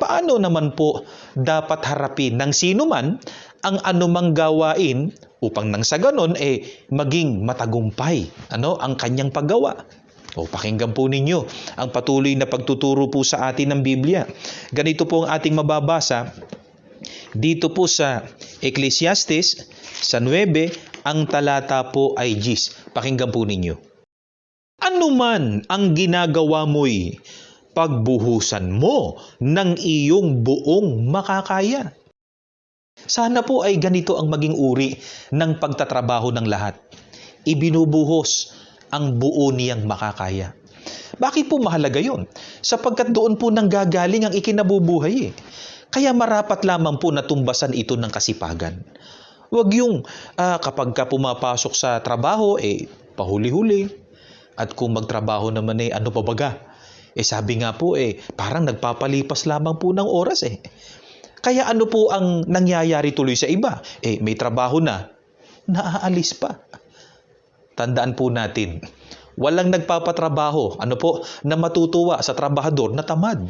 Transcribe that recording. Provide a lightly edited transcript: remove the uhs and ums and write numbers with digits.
paano naman po dapat harapin ng sino man ang anumang gawain upang nang sa ganon maging matagumpay ang kanyang paggawa? O pakinggan po ninyo ang patuloy na pagtuturo po sa atin ng Biblia. Ganito po ang ating mababasa dito po sa Ecclesiastes sa 9, ang talata po ay 10. Pakinggan po ninyo. Ano man ang ginagawa mo'y pagbuhusan mo ng iyong buong makakaya. Sana po ay ganito ang maging uri ng pagtatrabaho ng lahat. Ibinubuhos ang buo niyang makakaya. Bakit po mahalaga yon? Sapagkat doon po nanggagaling ang ikinabubuhay. Kaya marapat lamang po natumbasan ito ng kasipagan. Huwag yung kapag ka pumapasok sa trabaho, pahuli-huli. At kung magtrabaho naman ano pa baga? Sabi nga po parang nagpapalipas lamang po ng oras Kaya ano po ang nangyayari tuloy sa iba? May trabaho na, naaalis pa. Tandaan po natin, walang nagpapatrabaho, na matutuwa sa trabahador na tamad.